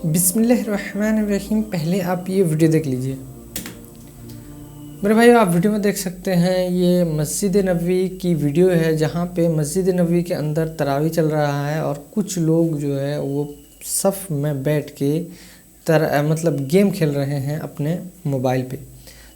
بسم اللہ الرحمن الرحیم. پہلے آپ یہ ویڈیو دیکھ لیجئے میرے بھائی. آپ ویڈیو میں دیکھ سکتے ہیں یہ مسجد نبوی کی ویڈیو ہے جہاں پہ مسجد نبوی کے اندر تراویح چل رہا ہے اور کچھ لوگ جو ہے وہ صف میں بیٹھ کے مطلب گیم کھیل رہے ہیں اپنے موبائل پہ.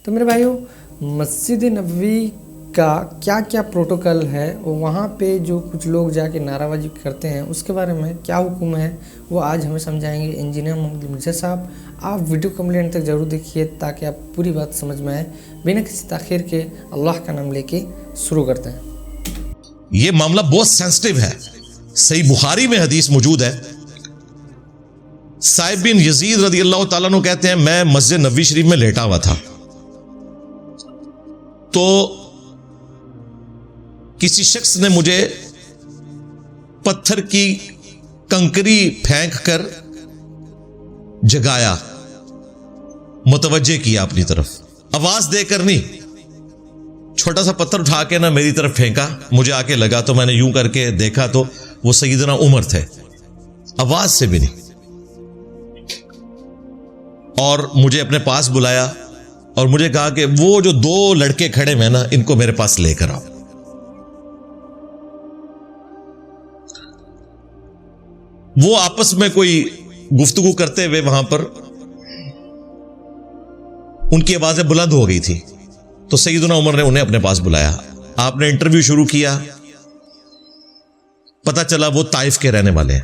تو میرے بھائیو مسجد نبوی کا کیا کیا پروٹوکول ہے، وہاں پہ جو کچھ لوگ جا کے نعرہ بازی کرتے ہیں اس کے بارے میں کیا حکم ہے، وہ آج ہمیں سمجھائیں گے انجینئر محمد مرزا صاحب. آپ ویڈیو کو ملین تک ضرور دیکھیے تاکہ آپ پوری بات سمجھ میں آئے. بنا کسی تاخیر کے اللہ کا نام لے کے شروع کرتے ہیں. یہ معاملہ بہت سینسٹیو ہے. صحیح بخاری میں حدیث موجود ہے. صائب بن یزید رضی اللہ تعالیٰ عنہ کہتے ہیں میں مسجد نبوی شریف میں لیٹا ہوا تھا تو کسی شخص نے مجھے پتھر کی کنکری پھینک کر جگایا، متوجہ کیا اپنی طرف، آواز دے کر نہیں، چھوٹا سا پتھر اٹھا کے نہ میری طرف پھینکا، مجھے آ کے لگا تو میں نے یوں کر کے دیکھا تو وہ سیدنا عمر تھے، آواز سے بھی نہیں، اور مجھے اپنے پاس بلایا اور مجھے کہا کہ وہ جو دو لڑکے کھڑے ہیں نا ان کو میرے پاس لے کر آؤ. وہ آپس میں کوئی گفتگو کرتے ہوئے وہاں پر ان کی آوازیں بلند ہو گئی تھی تو سیدنا عمر نے انہیں اپنے پاس بلایا. آپ نے انٹرویو شروع کیا، پتہ چلا وہ طائف کے رہنے والے ہیں.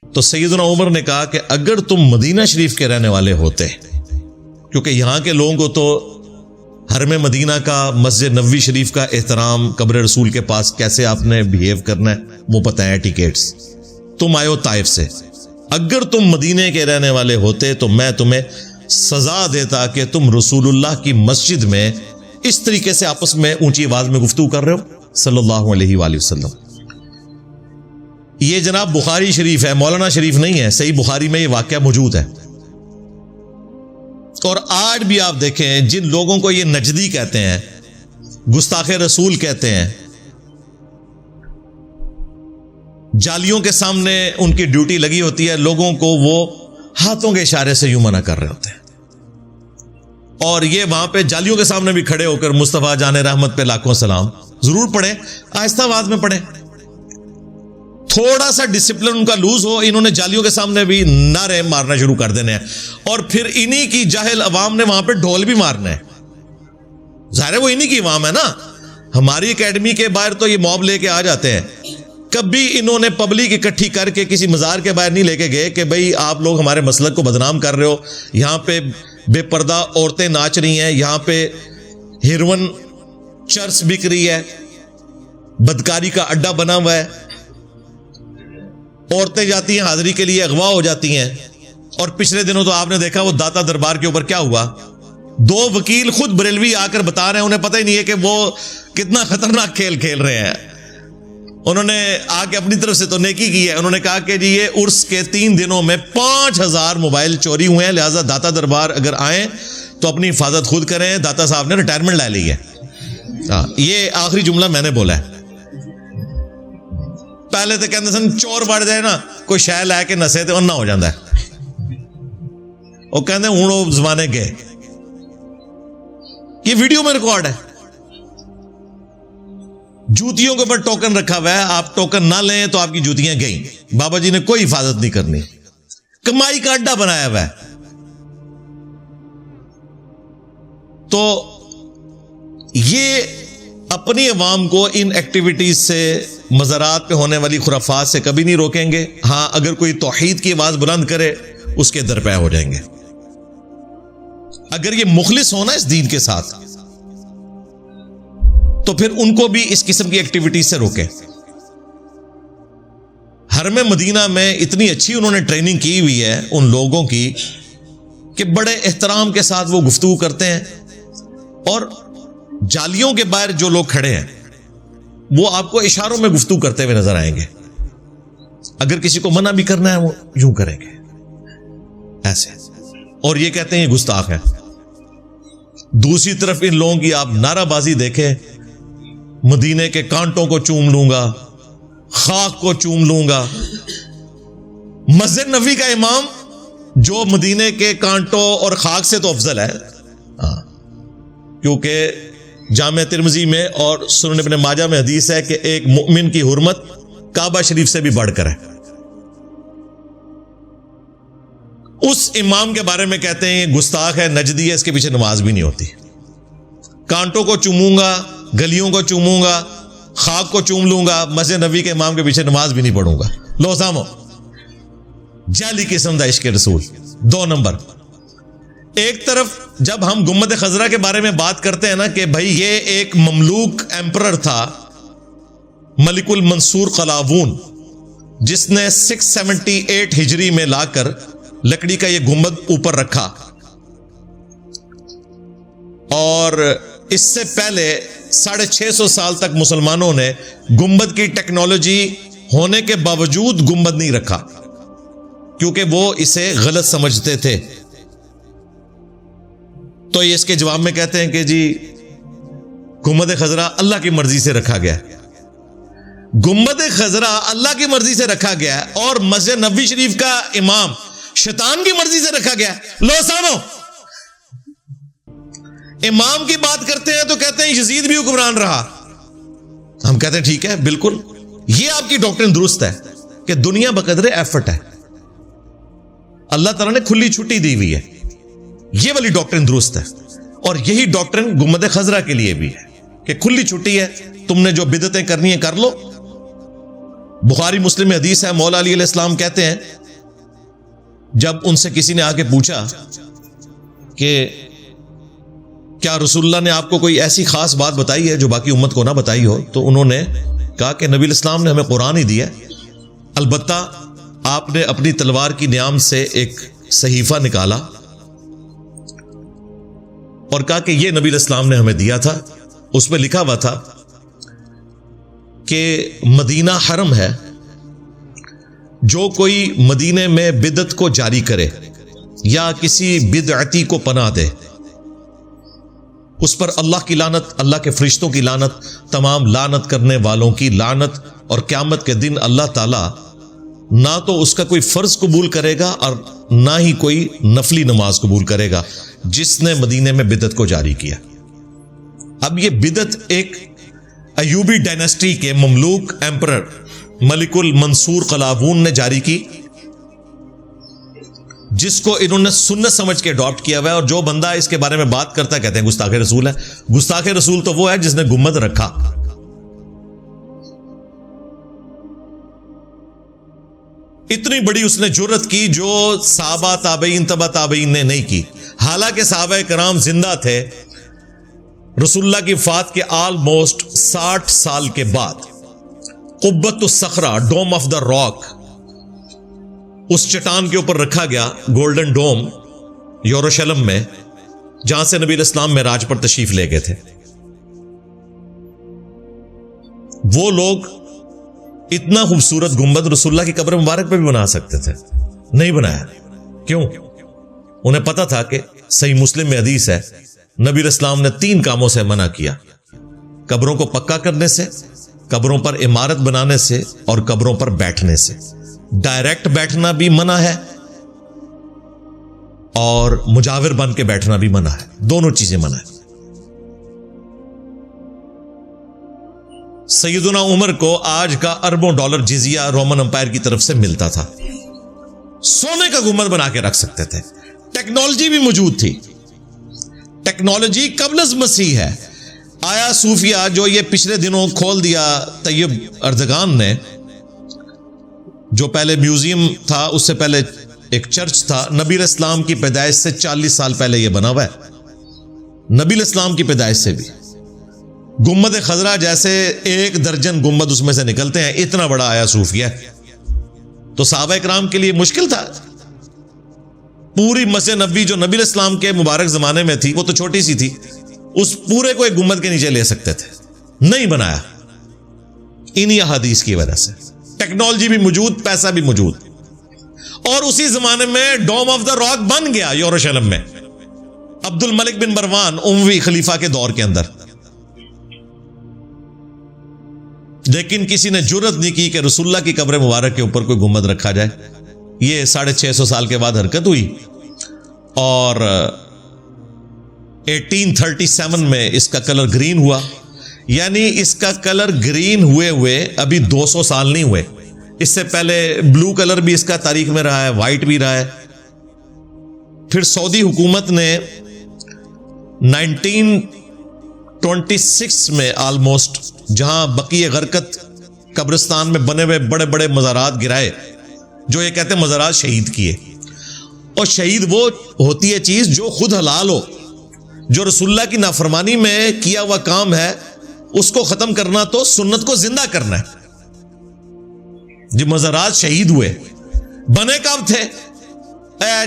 تو سیدنا عمر نے کہا کہ اگر تم مدینہ شریف کے رہنے والے ہوتے، کیونکہ یہاں کے لوگوں کو تو حرم مدینہ کا، مسجد نبوی شریف کا احترام، قبر رسول کے پاس کیسے آپ نے بیہیو کرنا ہے وہ پتہ ہے، ایٹیکیٹس. تم آئے ہو طائف سے، اگر تم مدینے کے رہنے والے ہوتے تو میں تمہیں سزا دیتا کہ تم رسول اللہ کی مسجد میں اس طریقے سے آپس میں اونچی آواز میں گفتگو کر رہے ہو صلی اللہ علیہ وآلہ وسلم. یہ جناب بخاری شریف ہے، مولانا شریف نہیں ہے. صحیح بخاری میں یہ واقعہ موجود ہے. اور آج بھی آپ دیکھیں جن لوگوں کو یہ نجدی کہتے ہیں، گستاخ رسول کہتے ہیں، جالیوں کے سامنے ان کی ڈیوٹی لگی ہوتی ہے، لوگوں کو وہ ہاتھوں کے اشارے سے یوں منع کر رہے ہوتے ہیں، اور یہ وہاں پہ جالیوں کے سامنے بھی کھڑے ہو کر مصطفیٰ جان رحمت پہ لاکھوں سلام. ضرور پڑھیں، آہستہ آواز میں پڑھیں، تھوڑا سا ڈسپلن ان کا لوز ہو، انہوں نے جالیوں کے سامنے بھی نعرے مارنا شروع کر دینے ہیں، اور پھر انہی کی جاہل عوام نے وہاں پہ ڈھول بھی مارنا ہے. ظاہر ہے وہ انہی کی عوام ہے نا. ہماری اکیڈمی کے باہر تو یہ موب لے کے آ جاتے ہیں. کبھی انہوں نے پبلک اکٹھی کر کے کسی مزار کے باہر نہیں لے کے گئے کہ بھئی آپ لوگ ہمارے مسلک کو بدنام کر رہے ہو، یہاں پہ بے پردہ عورتیں ناچ رہی ہیں، یہاں پہ ہیروئن چرس بک رہی ہے، بدکاری کا اڈا بنا ہوا ہے، عورتیں جاتی ہیں حاضری کے لیے، اغوا ہو جاتی ہیں. اور پچھلے دنوں تو آپ نے دیکھا وہ داتا دربار کے اوپر کیا ہوا، دو وکیل خود بریلوی آ کر بتا رہے ہیں، انہیں پتہ ہی نہیں ہے کہ وہ کتنا خطرناک کھیل کھیل رہے ہیں. انہوں نے آ کے اپنی طرف سے تو نیکی کی ہے، انہوں نے کہا کہ جی یہ عرس کے 3 دنوں میں 5000 موبائل چوری ہوئے ہیں، لہٰذا داتا دربار اگر آئیں تو اپنی حفاظت خود کریں. داتا صاحب نے ریٹائرمنٹ لے لی ہے. یہ آخری جملہ میں نے بولا ہے. پہلے تو کہتے سن چور بڑھ جائے نا کوئی شے لے کے نسے تو نہ ہو جاتا ہے، وہ کہتے ہیں ہوں زمانے گئے. یہ ویڈیو میں ریکارڈ ہے. جوتیوں کے اوپر ٹوکن رکھا ہوا ہے، آپ ٹوکن نہ لیں تو آپ کی جوتیاں گئیں. بابا جی نے کوئی حفاظت نہیں کرنی، کمائی کا اڈا بنایا ہوا ہے. تو یہ اپنی عوام کو ان ایکٹیویٹیز سے، مزارات پہ ہونے والی خرافات سے کبھی نہیں روکیں گے. ہاں اگر کوئی توحید کی آواز بلند کرے اس کے درپے ہو جائیں گے. اگر یہ مخلص ہونا اس دین کے ساتھ تو پھر ان کو بھی اس قسم کی ایکٹیویٹیز سے روکیں. حرم مدینہ میں اتنی اچھی انہوں نے ٹریننگ کی ہوئی ہے ان لوگوں کی کہ بڑے احترام کے ساتھ وہ گفتگو کرتے ہیں، اور جالیوں کے باہر جو لوگ کھڑے ہیں وہ آپ کو اشاروں میں گفتگو کرتے ہوئے نظر آئیں گے. اگر کسی کو منع بھی کرنا ہے وہ یوں کریں گے ایسے، اور یہ کہتے ہیں یہ گستاخ ہے. دوسری طرف ان لوگوں کی آپ نعرہ بازی دیکھیں، مدینے کے کانٹوں کو چوم لوں گا، خاک کو چوم لوں گا، مسجد نبوی کا امام جو مدینے کے کانٹوں اور خاک سے تو افضل ہے، کیونکہ جامع ترمذی میں اور سنن ابن ماجہ میں حدیث ہے کہ ایک مؤمن کی حرمت کعبہ شریف سے بھی بڑھ کر ہے۔ اس امام کے بارے میں کہتے ہیں یہ گستاخ ہے، نجدی ہے، اس کے پیچھے نماز بھی نہیں ہوتی۔ کانٹوں کو چوموں گا، گلیوں کو چوموں گا، خاک کو چوم لوں گا، مسجد نبوی کے امام کے پیچھے نماز بھی نہیں پڑھوں گا۔ لو سامو، جعلی قسم دا عشق رسول۔ 2 نمبر، ایک طرف جب ہم گنبد خضرا کے بارے میں بات کرتے ہیں نا کہ بھائی یہ ایک مملوک ایمپرر تھا، ملک المنصور قلاوون، جس نے 678 ہجری میں لا کر لکڑی کا یہ گنبد اوپر رکھا، اور اس سے پہلے 650 سال تک مسلمانوں نے گنبد کی ٹیکنالوجی ہونے کے باوجود گنبد نہیں رکھا، کیونکہ وہ اسے غلط سمجھتے تھے۔ تو یہ اس کے جواب میں کہتے ہیں کہ جی گنبد خضرا اللہ کی مرضی سے رکھا گیا، گنبد خضرا اللہ کی مرضی سے رکھا گیا، اور مسجد نبوی شریف کا امام شیطان کی مرضی سے رکھا گیا۔ لو سامو، امام کی بات کرتے ہیں تو کہتے ہیں یزید بھی حکمران رہا، ہم کہتے ہیں ٹھیک ہے، بالکل یہ آپ کی ڈاکٹرن درست ہے کہ دنیا بقدر ایفرٹ ہے، اللہ تعالیٰ نے کھلی چھٹی دی ہوئی ہے، یہ والی ڈاکٹرن درست ہے، اور یہی ڈاکٹرن گنبد خضرا کے لیے بھی ہے کہ کھلی چھٹی ہے، تم نے جو بدعتیں کرنی ہیں کر لو۔ بخاری مسلم میں حدیث ہے، مولا علی علیہ السلام کہتے ہیں جب ان سے کسی نے آ کے پوچھا کہ کیا رسول اللہ نے آپ کو کوئی ایسی خاص بات بتائی ہے جو باقی امت کو نہ بتائی ہو، تو انہوں نے کہا کہ نبی الاسلام نے ہمیں قرآن ہی دیا، البتہ آپ نے اپنی تلوار کی نیام سے ایک صحیفہ نکالا اور کہا کہ یہ نبی الاسلام نے ہمیں دیا تھا، اس میں لکھا ہوا تھا کہ مدینہ حرم ہے، جو کوئی مدینے میں بدعت کو جاری کرے یا کسی بدعتی کو پناہ دے، اس پر اللہ کی لعنت، اللہ کے فرشتوں کی لعنت، تمام لعنت کرنے والوں کی لعنت، اور قیامت کے دن اللہ تعالی نہ تو اس کا کوئی فرض قبول کرے گا اور نہ ہی کوئی نفلی نماز قبول کرے گا جس نے مدینے میں بدعت کو جاری کیا۔ اب یہ بدعت ایک ایوبی ڈائناسٹی کے مملوک ایمپرر ملک المنصور قلاوون نے جاری کی، جس کو انہوں نے سنت سمجھ کے اڈاپٹ کیا ہوا ہے، اور جو بندہ اس کے بارے میں بات کرتا ہے کہتے ہیں گستاخ رسول ہے۔ گستاخ رسول تو وہ ہے جس نے گنبد رکھا۔ اتنی بڑی اس نے جرت کی جو صحابہ تابعین تبع تابعین نے نہیں کی، حالانکہ صحابہ کرام زندہ تھے۔ رسول اللہ کی وفات کے آلموسٹ 60 سال کے بعد قبۃ الصخرہ، ڈوم آف دا راک، اس چٹان کے اوپر رکھا گیا، گولڈن ڈوم یروشلم میں، جہاں سے نبی الاسلام معراج پر تشریف لے گئے تھے۔ وہ لوگ اتنا خوبصورت گنبد رسول اللہ کی قبر مبارک پہ بھی بنا سکتے تھے، نہیں بنایا۔ کیوں؟ انہیں پتا تھا کہ صحیح مسلم میں حدیث ہے نبی الاسلام نے 3 کاموں سے منع کیا، قبروں کو پکا کرنے سے، قبروں پر عمارت بنانے سے، اور قبروں پر بیٹھنے سے۔ ڈائریکٹ بیٹھنا بھی منع ہے اور مجاور بن کے بیٹھنا بھی منع ہے، دونوں چیزیں منع ہے۔ سیدنا عمر کو آج کا اربوں ڈالر جزیہ رومن امپائر کی طرف سے ملتا تھا، سونے کا گنبد بنا کے رکھ سکتے تھے، ٹیکنالوجی بھی موجود تھی، ٹیکنالوجی قبل از مسیح ہے۔ آیا صوفیہ جو یہ پچھلے دنوں کھول دیا طیب اردگان نے، جو پہلے میوزیم تھا، اس سے پہلے ایک چرچ تھا، نبی الاسلام کی پیدائش سے 40 سال پہلے یہ بنا ہوا ہے، نبی الاسلام کی پیدائش سے بھی۔ گنبد خضرا جیسے 1 درجن گنبد اس میں سے نکلتے ہیں، اتنا بڑا آیا صوفیہ، تو صحابہ کرام کے لیے مشکل تھا۔ پوری مسجد نبوی جو نبی الاسلام کے مبارک زمانے میں تھی، وہ تو چھوٹی سی تھی، اس پورے کو ایک گنبد کے نیچے لے سکتے تھے، نہیں بنایا، انہی احادیث کی وجہ سے۔ ٹیکنالوجی بھی موجود، پیسہ بھی موجود، اور اسی زمانے میں ڈوم آف دا راک بن گیا یروشلم میں، عبد الملک بن مروان اموی خلیفہ کے دور کے اندر۔ لیکن کسی نے جرت نہیں کی کہ رسول اللہ کی قبر مبارک کے اوپر کوئی گنبد رکھا جائے، یہ 650 سال کے بعد حرکت ہوئی اور 1837 میں اس کا کلر گرین ہوا. یعنی اس کا کلر گرین ہوئے ابھی 200 سال نہیں ہوئے. اس سے پہلے بلو کلر بھی اس کا تاریخ میں رہا ہے, وائٹ بھی رہا ہے. پھر سعودی حکومت نے 1926 میں آلموسٹ جہاں بقیع غرقت قبرستان میں بنے ہوئے بڑے بڑے مزارات گرائے, جو یہ کہتے ہیں مزارات شہید کیے. اور شہید وہ ہوتی ہے چیز جو خود حلال ہو, جو رسول اللہ کی نافرمانی میں کیا ہوا کام ہے اس کو ختم کرنا تو سنت کو زندہ کرنا ہے. جی مزارات شہید ہوئے, بنے کب تھے؟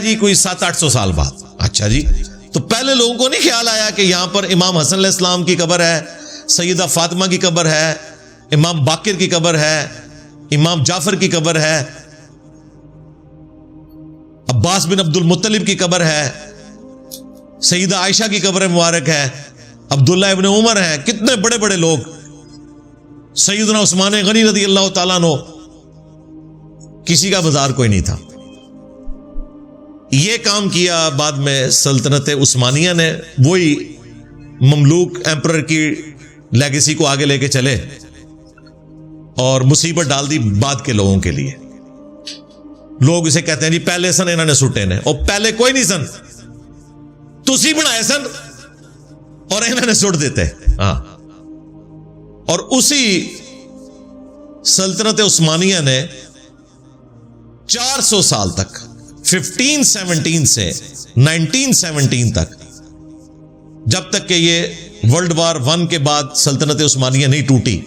جی کوئی 700-800 سال بعد. اچھا جی, تو پہلے لوگوں کو نہیں خیال آیا کہ یہاں پر امام حسن علیہ السلام کی قبر ہے, سیدہ فاطمہ کی قبر ہے, امام باقر کی قبر ہے, امام جعفر کی قبر ہے, عباس بن عبد المطلب کی قبر ہے, سیدہ عائشہ کی قبر مبارک ہے, عبداللہ ابن عمر ہے, کتنے بڑے بڑے لوگ, سیدنا عثمان غنی رضی اللہ تعالیٰ عنہ, کسی کا بازار کوئی نہیں تھا. یہ کام کیا بعد میں سلطنت عثمانیہ نے, وہی مملوک ایمپرر کی لیگیسی کو آگے لے کے چلے اور مصیبت ڈال دی بعد کے لوگوں کے لیے. لوگ اسے کہتے ہیں جی پہلے سن انہوں نے سٹے نے, اور پہلے کوئی نہیں سن, تسی بنائے سن اور انہوں نے سٹ دیتے. ہاں, اور اسی سلطنت عثمانیہ نے 400 سال تک 1517 سے 1917 تک, جب تک کہ یہ ورلڈ وار 1 کے بعد سلطنت عثمانیہ نہیں ٹوٹی,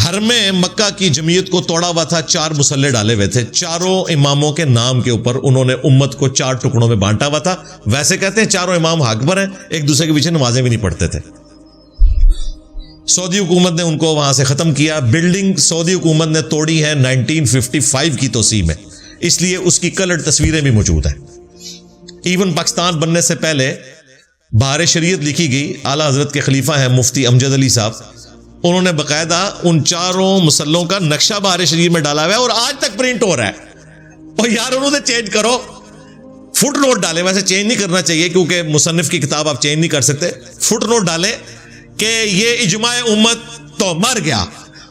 حرم مکہ کی جمعیت کو توڑا ہوا تھا. 4 مسلح ڈالے ہوئے تھے, چاروں اماموں کے نام کے اوپر انہوں نے امت کو 4 ٹکڑوں میں بانٹا ہوا تھا. ویسے کہتے ہیں چاروں امام حق پر ہیں, ایک دوسرے کے پیچھے نمازیں بھی نہیں پڑھتے تھے. سعودی حکومت نے ان کو وہاں سے ختم کیا. بلڈنگ سعودی حکومت نے توڑی ہے 1955 کی توسیع میں, اس لیے اس کی کلرڈ تصویریں بھی موجود ہیں. ایون پاکستان بننے سے پہلے بہار شریعت لکھی گئی, اعلیٰ حضرت کے خلیفہ ہیں مفتی امجد علی صاحب, انہوں نے باقاعدہ ان 4 مسلوں کا نقشہ بہار شریعت میں ڈالا ہوا ہے اور آج تک پرنٹ ہو رہا ہے. اور یار انہوں نے چینج کرو, فٹ نوٹ ڈالے, ویسے چینج نہیں کرنا چاہیے کیونکہ مصنف کی کتاب آپ چینج نہیں کر سکتے. فٹ نوٹ ڈالے کہ یہ اجماع امت تو مر گیا.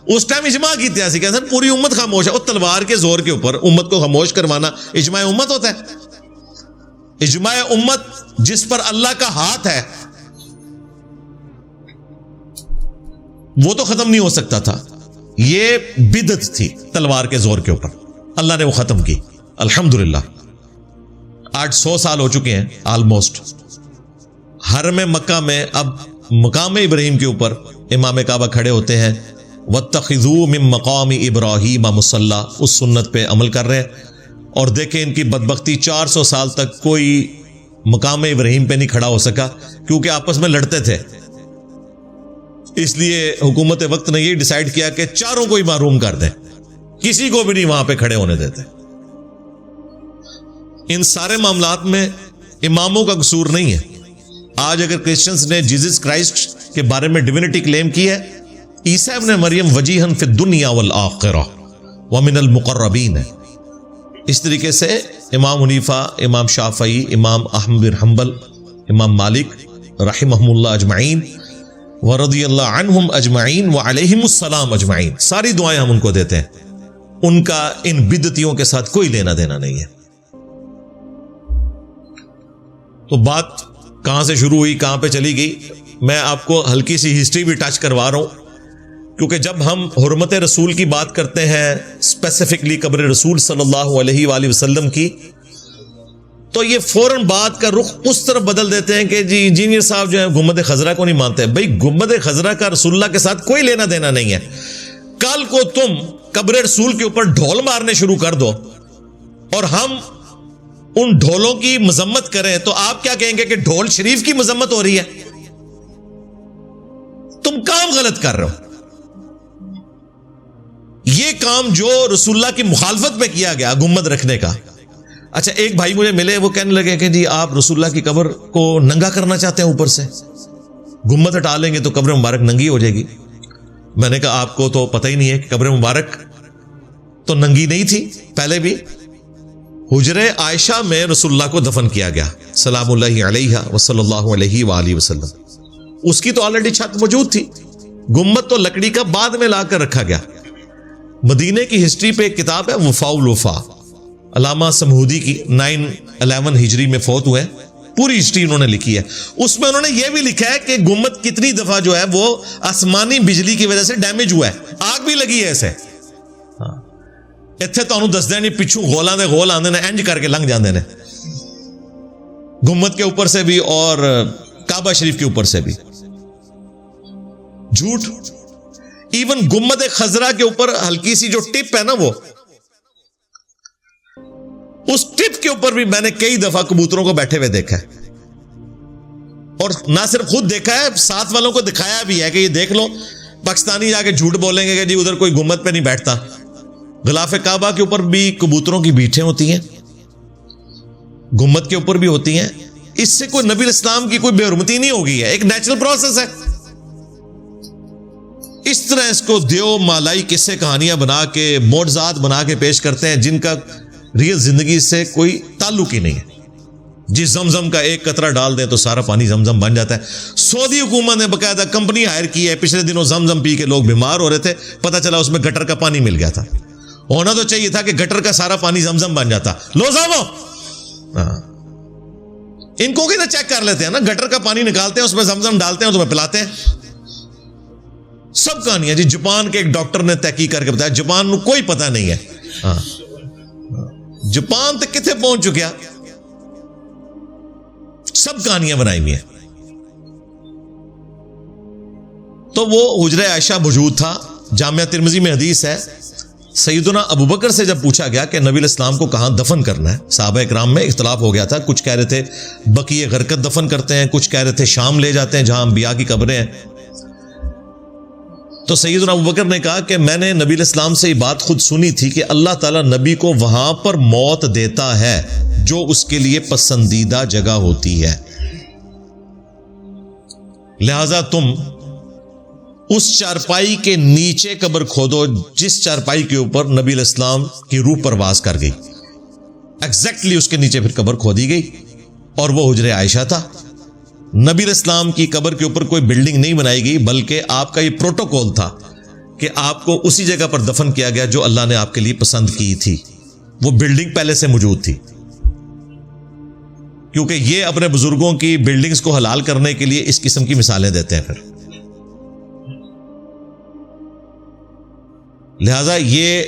اس ٹائم اجماع کی تیاسی کہتے ہیں پوری امت خاموش ہے, اور تلوار کے زور کے اوپر امت کو خاموش کروانا اجماع امت ہوتا ہے. اجماع امت جس پر اللہ کا ہاتھ ہے وہ تو ختم نہیں ہو سکتا تھا. یہ بدعت تھی تلوار کے زور کے اوپر, اللہ نے وہ ختم کی الحمدللہ. آج 100 سال ہو چکے ہیں آلموسٹ. حرم مکہ میں اب مقام ابراہیم کے اوپر امام کعبہ کھڑے ہوتے ہیں, وَاتَّخِذُوا مِن مَقَامِ إِبْرَاهِيمَ مُصَلَّى, اس سنت پہ عمل کر رہے ہیں. اور دیکھیں ان کی بدبختی, 400 سال تک کوئی مقام ابراہیم پہ نہیں کھڑا ہو سکا کیونکہ آپس میں لڑتے تھے. اس لیے حکومت وقت نے یہ ڈیسائیڈ کیا کہ چاروں کو ہی محروم کر دیں, کسی کو بھی نہیں وہاں پہ کھڑے ہونے دیتے. ان سارے معاملات میں اماموں کا قصور نہیں ہے. آج اگر کرسچنز نے جیزس کرائسٹ کے بارے میں ڈیوینٹی کلیم کی ہے, عیسیٰ ابن مریم وجیہن فی الدنیا والآخرہ ومن المقربین ہے. اس طریقے سے امام حنیفہ, امام شافعی, امام احمد بن حنبل, امام مالک رحمہم اللہ اجمعین ورضی اللہ عنہم اجمعین وعلیہم السلام اجمعین, ساری دعائیں ہم ان کو دیتے ہیں. ان کا ان بدعتیوں کے ساتھ کوئی لینا دینا نہیں ہے. تو بات کہاں سے شروع ہوئی, کہاں پہ چلی گئی, میں آپ کو ہلکی سی ہسٹری بھی ٹچ کروا رہا ہوں. کیونکہ جب ہم حرمت رسول کی بات کرتے ہیں, اسپیسیفکلی قبر رسول صلی اللہ علیہ وآلہ وسلم کی, تو یہ فوراً بات کا رخ اس طرف بدل دیتے ہیں کہ جی انجینئر صاحب جو ہیں گنبد خضرا کو نہیں مانتے. بھائی گنبد خضرا کا رسول اللہ کے ساتھ کوئی لینا دینا نہیں ہے. کل کو تم قبر رسول کے اوپر ڈھول مارنے شروع کر دو اور ہم ان ڈھولوں کی مذمت کریں تو آپ کیا کہیں گے کہ ڈھول شریف کی مذمت ہو رہی ہے. تم کام غلط کر رہے ہو. یہ کام جو رسول اللہ کی مخالفت میں کیا گیا گنبد رکھنے کا. اچھا ایک بھائی مجھے ملے, وہ کہنے لگے کہ جی آپ رسول اللہ کی قبر کو ننگا کرنا چاہتے ہیں, اوپر سے گنبد ہٹا لیں گے تو قبر مبارک ننگی ہو جائے گی. میں نے کہا آپ کو تو پتہ ہی نہیں ہے کہ قبر مبارک تو ننگی نہیں تھی پہلے بھی, حجر عائشہ میں رسول اللہ کو دفن کیا گیا سلام اللہ علیہ وصلی اللہ علیہ وآلہ وسلم. اس کی تو آلریڈی چھت موجود تھی. گنبد تو لکڑی کا بعد میں لا کر رکھا گیا. مدینے کی ہسٹری پہ ایک کتاب ہے وفاء الوفا، علامہ سمہودی کی، 911 ہجری میں فوت ہوئے. پوری ہسٹری انہوں نے لکھی ہے. اس میں انہوں نے یہ بھی لکھا ہے کہ گنبد کتنی دفعہ جو ہے وہ آسمانی بجلی کی وجہ سے ڈیمیج ہوا ہے، آگ بھی لگی ہے اسے. اتنے تو دس دیں پچھو گولاں دے گول آندے نے انج کر کے لنگ جاندے نے، گنبد کے اوپر سے بھی اور کعبہ شریف کے اوپر سے بھی. جھوٹ. ایون گنبد خضرا کے اوپر ہلکی سی جو ٹپ ہے نا، وہ اس ٹپ کے اوپر بھی میں نے کئی دفعہ کبوتروں کو بیٹھے ہوئے دیکھا ہے. اور نہ صرف خود دیکھا ہے، ساتھ والوں کو دکھایا بھی ہے کہ یہ دیکھ لو. پاکستانی جا کے جھوٹ بولیں گے کہ جی ادھر کوئی گنبد پہ نہیں بیٹھتا. غلاف کعبہ کے اوپر بھی کبوتروں کی بیٹھیں ہوتی ہیں، گنبد کے اوپر بھی ہوتی ہیں. اس سے کوئی نبی اسلام کی کوئی بے حرمتی نہیں ہوگی، ہے ایک نیچرل پروسیس ہے. اس طرح اس کو دیو مالائی قصے کہانیاں بنا کے معجزات بنا کے پیش کرتے ہیں جن کا ریئل زندگی سے کوئی تعلق ہی نہیں ہے. جی زمزم کا ایک قطرہ ڈال دیں تو سارا پانی زمزم بن جاتا ہے. سعودی حکومت نے باقاعدہ کمپنی ہائر کی ہے، پچھلے دنوں زمزم پی کے لوگ بیمار ہو رہے تھے، پتہ چلا اس میں گٹر کا پانی مل گیا تھا. ہونا تو چاہیے تھا کہ گٹر کا سارا پانی زمزم بن جاتا. لو زامو ان کو نا چیک کر لیتے ہیں نا، گٹر کا پانی نکالتے ہیں، اس میں زمزم ڈالتے ہیں، تمہیں پلاتے ہیں. سب کہانیاں. جی جاپان کے ایک ڈاکٹر نے تحقیق کر کے بتایا، جاپان کو کوئی پتہ نہیں ہے. جاپان تک کتنے پہنچ چکیا، سب کہانیاں بنائی ہوئی ہیں. تو وہ حجر عائشہ موجود تھا. جامعہ ترمذی میں حدیث ہے، سیدنا ابوبکر سے جب پوچھا گیا کہ نبی الاسلام کو کہاں دفن کرنا ہے، صحابہ اکرام میں اختلاف ہو گیا تھا. کچھ کہہ رہے تھے بقیع غرقد دفن کرتے ہیں، کچھ کہہ رہے تھے شام لے جاتے ہیں جہاں انبیاء کی قبریں ہیں. تو سیدنا ابوبکر نے کہا کہ میں نے نبی الاسلام سے یہ بات خود سنی تھی کہ اللہ تعالیٰ نبی کو وہاں پر موت دیتا ہے جو اس کے لیے پسندیدہ جگہ ہوتی ہے، لہذا تم اس چارپائی کے نیچے قبر کھودو جس چارپائی کے اوپر نبی الاسلام کی روح پرواز کر گئی. ایگزیکٹلی اس کے نیچے پھر قبر کھودی گئی اور وہ حجر عائشہ تھا. نبی الاسلام کی قبر کے اوپر کوئی بلڈنگ نہیں بنائی گئی، بلکہ آپ کا یہ پروٹوکول تھا کہ آپ کو اسی جگہ پر دفن کیا گیا جو اللہ نے آپ کے لیے پسند کی تھی. وہ بلڈنگ پہلے سے موجود تھی، کیونکہ یہ اپنے بزرگوں کی بلڈنگز کو حلال کرنے کے لیے اس قسم کی مثالیں دیتے ہیں. پھر لہذا یہ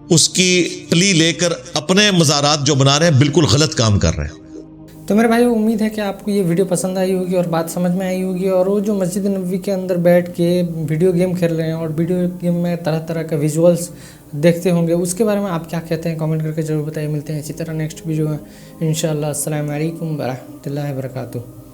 اس کی پلی لے کر اپنے مزارات جو بنا رہے ہیں بالکل غلط کام کر رہے ہیں. تو میرے بھائی امید ہے کہ آپ کو یہ ویڈیو پسند آئی ہوگی اور بات سمجھ میں آئی ہوگی. اور وہ جو مسجد نبوی کے اندر بیٹھ کے ویڈیو گیم کھیل رہے ہیں اور ویڈیو گیم میں طرح طرح کا ویژولز دیکھتے ہوں گے، اس کے بارے میں آپ کیا کہتے ہیں کامنٹ کر کے ضرور بتائیے. ملتے ہیں اسی طرح نیکسٹ ویڈیو میں انشاءاللہ. السلام علیکم ورحمۃ اللہ وبرکاتہ.